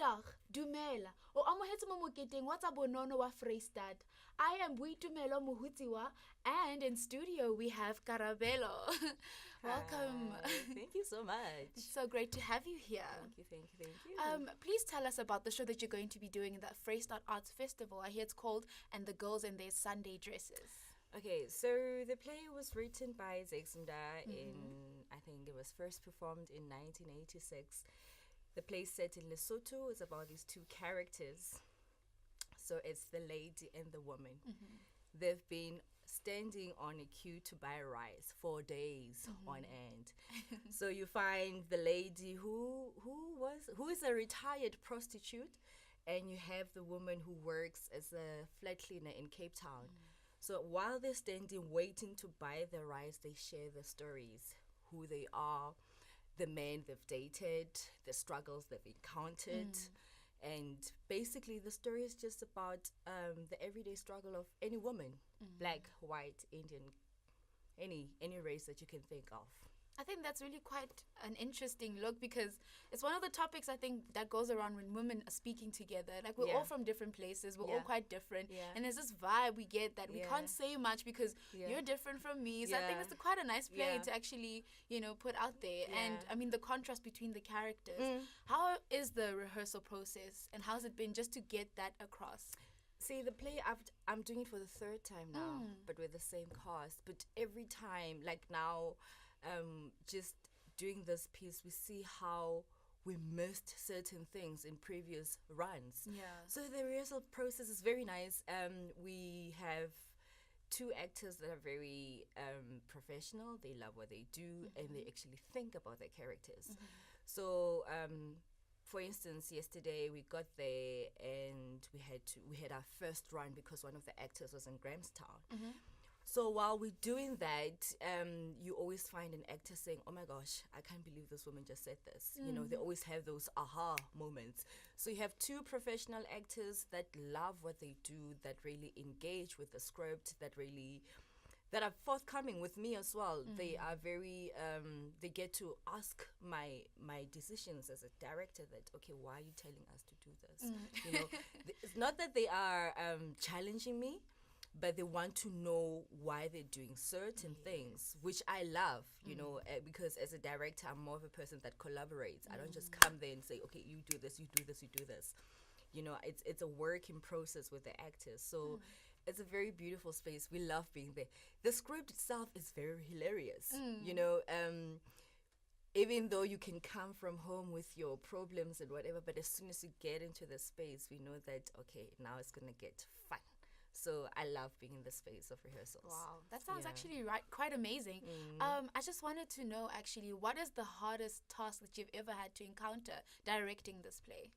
Goeiedag, dumela. O amohetse mo moketeng wa tsa bonono wa Vrystaat. I am Boitumelo Mohutiwa, and in studio we have Karabelo. Welcome. Hi, thank you so much. It's so great to have you here. Thank you. Please tell us about the show that you're going to be doing in the Vrystaat Arts Festival. I hear it's called And the Girls in Their Sunday Dresses. Okay, so the play was written by Zekzunda I think it was first performed in 1986. The play set in Lesotho is about these two characters. So it's the lady and the woman. They've been standing on a queue to buy rice for days on end. So you find the lady who is a retired prostitute, and you have the woman who works as a flat cleaner in Cape Town. So while they're standing waiting to buy the rice, they share their stories, who they are, the men they've dated, the struggles they've encountered. And basically the story is just about the everyday struggle of any woman, black, white, Indian, any race that you can think of. I think that's really quite an interesting look, because it's one of the topics I think that goes around when women are speaking together. Like, we're all from different places, we're all quite different, and there's this vibe we get that we can't say much because you're different from me. So I think it's quite a nice play to actually, put out there. And I mean, the contrast between the characters. How is the rehearsal process, and how's it been just to get that across? See, the play, I'm doing it for the third time now, but with the same cast. But every time, like now, just doing this piece, we see how we missed certain things in previous runs. So the rehearsal process is very nice. We have two actors that are very professional. They love what they do, and they actually think about their characters. So for instance, yesterday we got there and we had our first run because one of the actors was in Grahamstown. So while we're doing that, you always find an actor saying, "Oh my gosh, I can't believe this woman just said this." They always have those aha moments. So you have two professional actors that love what they do, that really engage with the script, that are forthcoming with me as well. They are very, they get to ask my decisions as a director that, okay, why are you telling us to do this? It's not that they are challenging me, but they want to know why they're doing certain things, which I love, because as a director, I'm more of a person that collaborates. I don't just come there and say, okay, you do this, you do this, you do this. It's a work in process with the actors. So it's a very beautiful space. We love being there. The script itself is very hilarious. Even though you can come from home with your problems and whatever, but as soon as you get into the space, we know that, okay, now it's going to get fun. So I love being in the space of rehearsals. Wow, that sounds actually quite amazing. I just wanted to know, actually, what is the hardest task that you've ever had to encounter directing this play?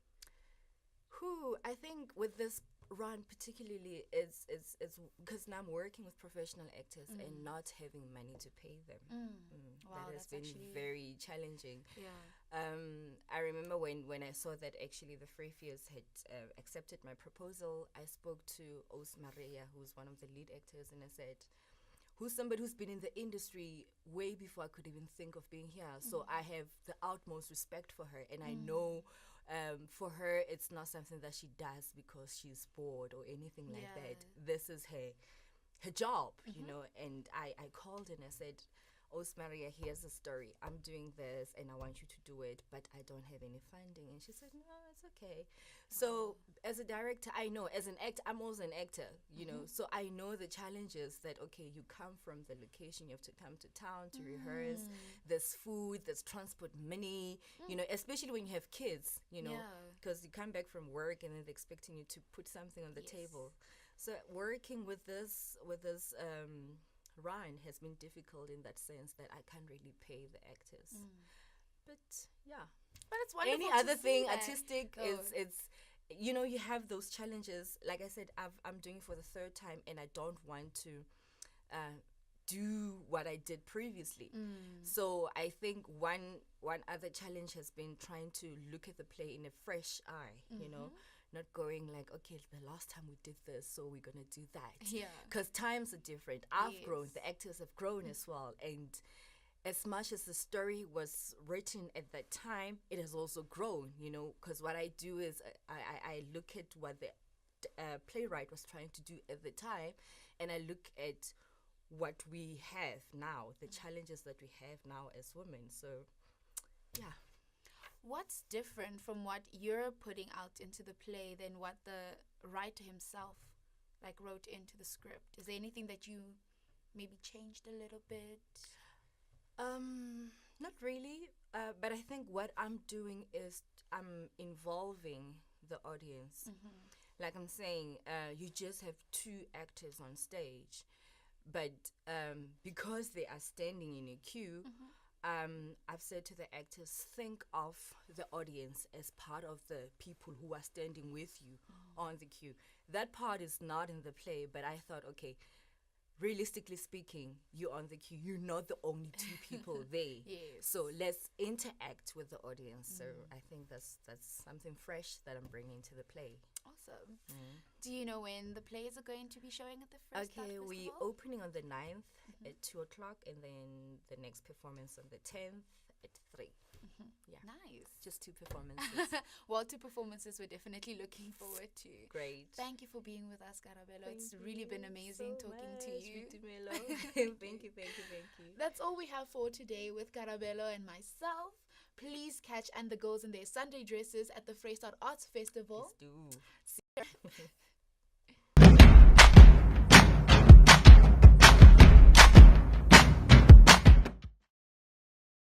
I think with this run particularly, it's because now I'm working with professional actors and not having money to pay them. Wow, that has that's been very challenging. Yeah. I remember when I saw that actually the Freefiers had accepted my proposal, I spoke to Os Maria, who's one of the lead actors, and I said, who's somebody who's been in the industry way before I could even think of being here. So I have the utmost respect for her, and I know for her it's not something that she does because she's bored or anything like that. This is her job, and I called and I said, Os Maria, here's the story. I'm doing this and I want you to do it, but I don't have any funding. And she said, no, it's okay. So as a director, I know, as an actor, I'm also an actor, so I know the challenges that, okay, you come from the location, you have to come to town to rehearse, there's food, there's transport money, especially when you have kids, because you come back from work and then they're expecting you to put something on the table. So working with this run has been difficult in that sense that I can't really pay the actors. But it's wonderful. Any other thing artistic it's you have those challenges. Like I said, I'm doing it for the third time and I don't want to do what I did previously. So I think one other challenge has been trying to look at the play in a fresh eye, not going like, okay, the last time we did this, so we're going to do that. Yeah. Because times are different. I've grown, the actors have grown as well. And as much as the story was written at that time, it has also grown, because what I do is I look at what the playwright was trying to do at the time, and I look at what we have now, the challenges that we have now as women. So, yeah. What's different from what you're putting out into the play than what the writer himself wrote into the script? Is there anything that you maybe changed a little bit? Not really, but I think what I'm doing is I'm involving the audience. Like I'm saying, you just have 2 actors on stage, but because they are standing in a queue, I've said to the actors, think of the audience as part of the people who are standing with you on the queue. That part is not in the play, but I thought, okay, realistically speaking, you're on the queue. You're not the only 2 people there. Yes. So let's interact with the audience. So I think that's something fresh that I'm bringing to the play. Awesome. Do you know when the plays are going to be showing at the Vrystaat Festival? We're opening on the 9th at 2:00, and then the next performance on the 10th at 3. Yeah. Nice. Just 2 performances. Well, 2 performances we're definitely looking forward to. Great. Thank you for being with us, Karabelo. It's really been amazing talking to you. Thank you. That's all we have for today with Karabelo and myself. Please catch And the Girls in their Sunday dresses at the Vrystaat Arts Festival. Please do.